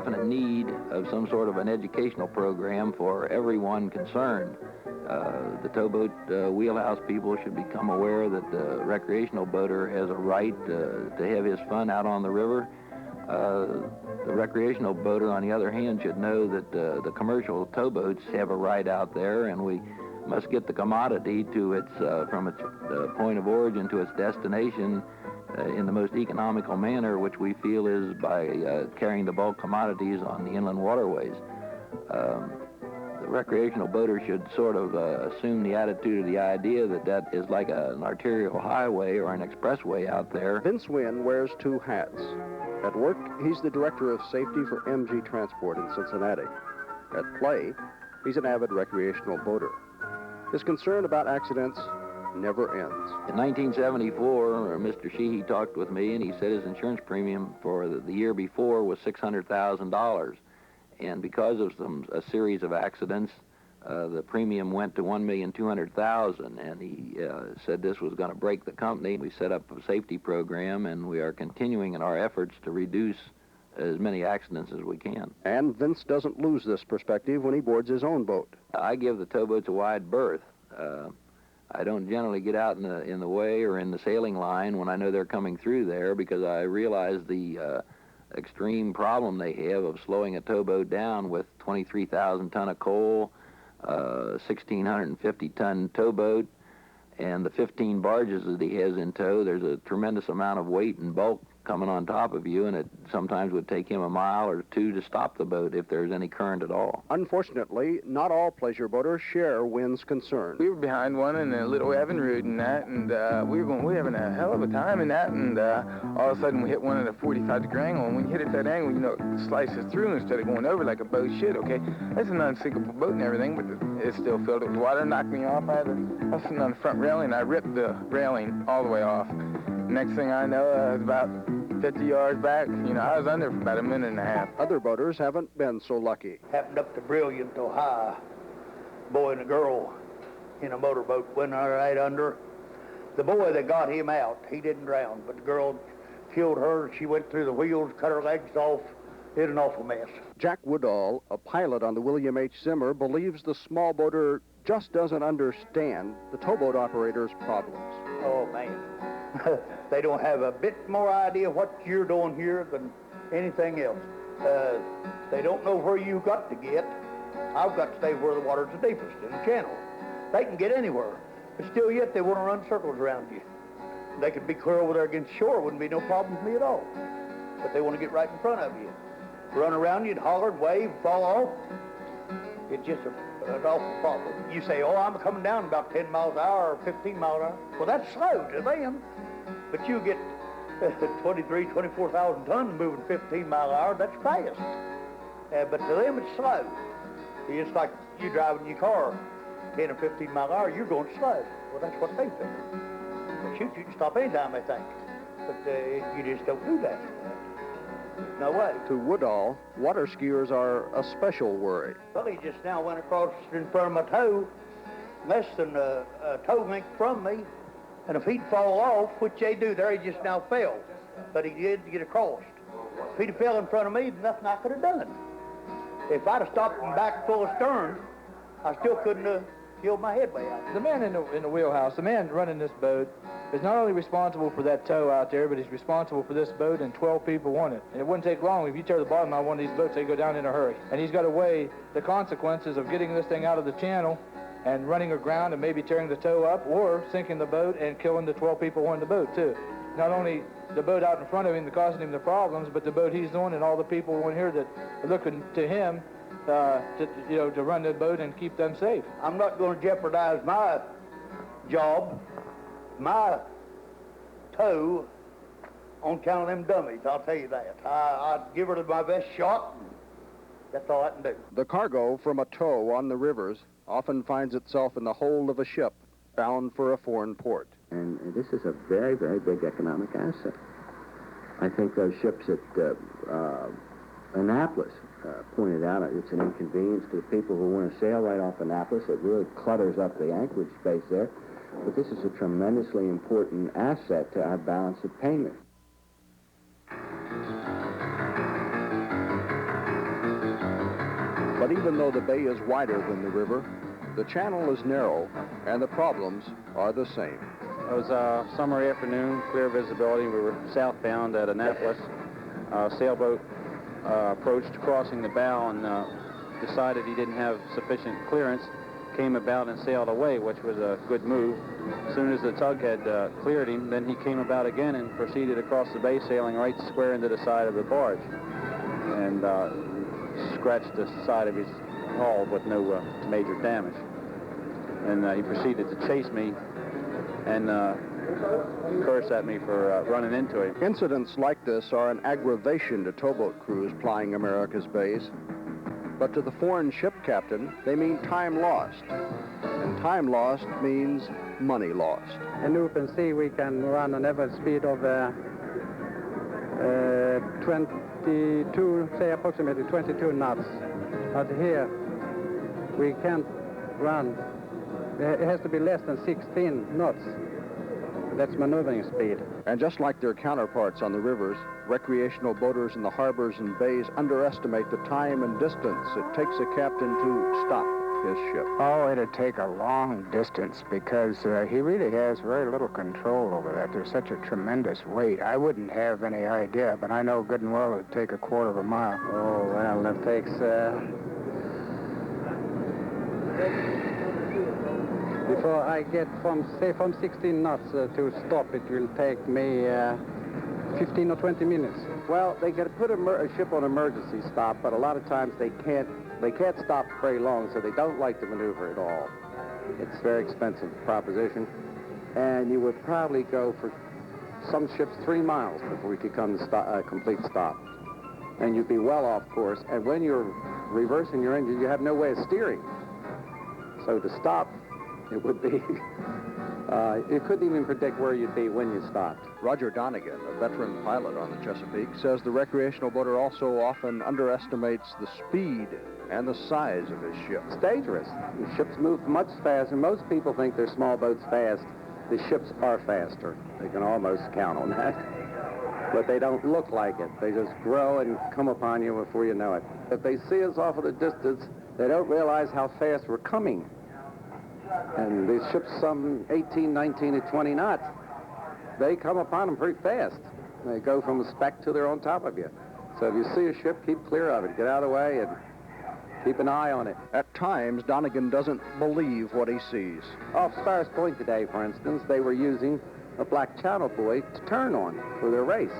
definite need of some sort of an educational program for everyone concerned. The towboat wheelhouse people should become aware that the recreational boater has a right to have his fun out on the river. The recreational boater, on the other hand, should know that the commercial towboats have a right out there, and we must get the commodity to its from its point of origin to its destination in the most economical manner, which we feel is by carrying the bulk commodities on the inland waterways. The recreational boater should sort of assume the attitude or the idea that that is like an arterial highway or an expressway out there. Vince Wynn wears two hats. At work, he's the director of safety for MG Transport in Cincinnati. At play, he's an avid recreational boater. His concern about accidents never ends. In 1974, Mr. Sheehy talked with me, and he said his insurance premium for the year before was $600,000. And because of a series of accidents, the premium went to $1,200,000, and he said this was going to break the company. We set up a safety program, and we are continuing in our efforts to reduce as many accidents as we can. And Vince doesn't lose this perspective when he boards his own boat. I give the towboats a wide berth. I don't generally get out in the way or in the sailing line when I know they're coming through there, because I realize the extreme problem they have of slowing a towboat down with 23,000 ton of coal, 1,650-ton towboat, and the 15 barges that he has in tow. There's a tremendous amount of weight and bulk coming on top of you, and it sometimes would take him a mile or two to stop the boat if there's any current at all. Unfortunately, not all pleasure boaters share Wynn's concern. We were behind one in a little Evinrude and that, and we were having a hell of a time in that, and all of a sudden we hit one at a 45-degree angle, and when you hit it at that angle, you know, it slices through instead of going over like a boat should, okay? That's an unsinkable boat and everything, but it still filled with water, knocked me off. I was sitting on the front railing, and I ripped the railing all the way off. Next thing I know, I was about 50 yards back. You know, I was under for about a minute and a half. Other boaters haven't been so lucky. Happened up to Brilliant, Ohio. Boy and a girl in a motorboat went right under. The boy that got him out, he didn't drown, but the girl killed her. She went through the wheels, cut her legs off. It was an awful mess. Jack Woodall, a pilot on the William H. Zimmer, believes the small boater just doesn't understand the towboat operator's problems. Oh, man. They don't have a bit more idea what you're doing here than anything else. They don't know where you got to get. I've got to stay where the water's the deepest, in the channel. They can get anywhere, but still yet they want to run circles around you. They could be clear over there against shore, wouldn't be no problem with me at all. But they want to get right in front of you. Run around you and holler, wave, fall off. It's just an awful problem. You say, oh, I'm coming down about 10 miles an hour or 15 miles an hour. Well, that's slow to them. But you get 23, 24,000 tons moving 15 miles an hour, that's fast. But to them, it's slow. It's like you driving your car 10 or 15 miles an hour, you're going slow. Well, that's what they think. But shoot, you can stop anytime they think. But you just don't do that. No way. To Woodall, water skiers are a special worry. Well, he just now went across in front of my toe, less than a toe length from me, and if he'd fall off, which they do there, he just now fell. But he did get across. If he'd have fell in front of me, nothing I could have done. If I'd have stopped him back full astern, I still couldn't have killed my headway out. The man in the wheelhouse, the man running this boat, is not only responsible for that tow out there, but he's responsible for this boat and 12 people on it. And it wouldn't take long. If you tear the bottom out of one of these boats, they go down in a hurry. And he's got to weigh the consequences of getting this thing out of the channel and running aground and maybe tearing the tow up, or sinking the boat and killing the 12 people on the boat, too. Not only the boat out in front of him that causing him the problems, but the boat he's on and all the people on here that are looking to him to run the boat and keep them safe. I'm not going to jeopardize my job, my tow, on account of them dummies, I'll tell you that. I'd give her my best shot, and that's all I can do. The cargo from a tow on the rivers often finds itself in the hold of a ship bound for a foreign port. And this is a very, very big economic asset. I think those ships at Annapolis pointed out it's an inconvenience to the people who want to sail right off Annapolis. It really clutters up the anchorage space there. But this is a tremendously important asset to our balance of payment. But even though the bay is wider than the river, the channel is narrow, and the problems are the same. It was a summer afternoon, clear visibility. We were southbound at Annapolis. A sailboat approached crossing the bow and decided he didn't have sufficient clearance, came about and sailed away, which was a good move. As soon as the tug had cleared him, then he came about again and proceeded across the bay, sailing right square into the side of the barge, and scratched the side of his hull with no major damage. And he proceeded to chase me and curse at me for running into him. Incidents like this are an aggravation to towboat crews plying America's bays. But to the foreign ship captain, they mean time lost. And time lost means money lost. In open sea, we can run an average speed of 22, say approximately 22 knots. But here, we can't run. It has to be less than 16 knots. That's maneuvering speed. And just like their counterparts on the rivers, recreational boaters in the harbors and bays underestimate the time and distance it takes a captain to stop his ship. Oh, it'd take a long distance because he really has very little control over that. There's such a tremendous weight. I wouldn't have any idea, but I know good and well it'd take a quarter of a mile. Oh, well, that takes... Before I get from 16 knots to stop, it will take me 15 or 20 minutes. Well, they can put a ship on emergency stop, but a lot of times they can't stop very long, so they don't like to maneuver at all. It's a very expensive proposition, and you would probably go for some ships 3 miles before you could come to a complete stop. And you'd be well off course, and when you're reversing your engine, you have no way of steering. So to stop, it would be, you couldn't even predict where you'd be when you stopped. Roger Donegan, a veteran pilot on the Chesapeake, says the recreational boater also often underestimates the speed and the size of his ship. It's dangerous. The ships move much faster. Most people think their small boats fast. The ships are faster. They can almost count on that. But they don't look like it. They just grow and come upon you before you know it. If they see us off at a distance, they don't realize how fast we're coming. And these ships, some 18, 19, and 20 knots, they come upon them pretty fast. They go from a speck to they're on top of you. So if you see a ship, keep clear of it. Get out of the way and keep an eye on it. At times, Donegan doesn't believe what he sees. Off Sparrows Point today, for instance, they were using a black channel buoy to turn on for their race.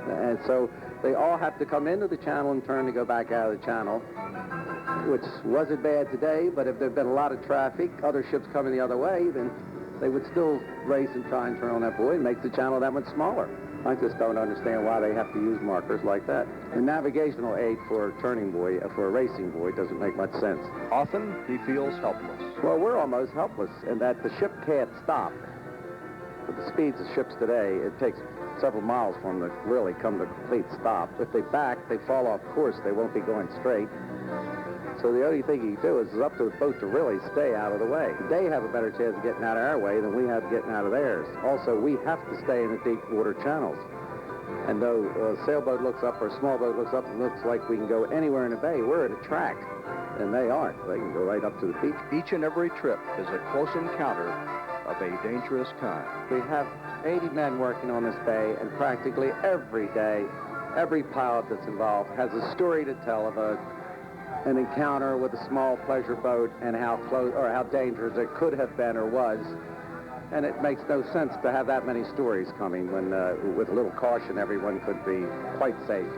And so they all have to come into the channel and turn to go back out of the channel, which wasn't bad today, but if there'd been a lot of traffic, other ships coming the other way, then they would still race and try and turn on that buoy and make the channel that much smaller. I just don't understand why they have to use markers like that. The navigational aid for a turning buoy, for a racing buoy, doesn't make much sense. Often, he feels helpless. Well, we're almost helpless in that the ship can't stop. With the speeds of ships today, it takes several miles for them to really come to a complete stop. If they back, they fall off course. They won't be going straight. So the only thing you can do is it's up to the boat to really stay out of the way. They have a better chance of getting out of our way than we have of getting out of theirs. Also, we have to stay in the deep water channels. And though a sailboat looks up or a small boat looks up and looks like we can go anywhere in the bay, we're at a track. And they aren't. They can go right up to the beach. Each and every trip is a close encounter of a dangerous kind. We have 80 men working on this bay, and practically every day, every pilot that's involved has a story to tell of an encounter with a small pleasure boat and how close or how dangerous it could have been or was. And it makes no sense to have that many stories coming when with a little caution everyone could be quite safe.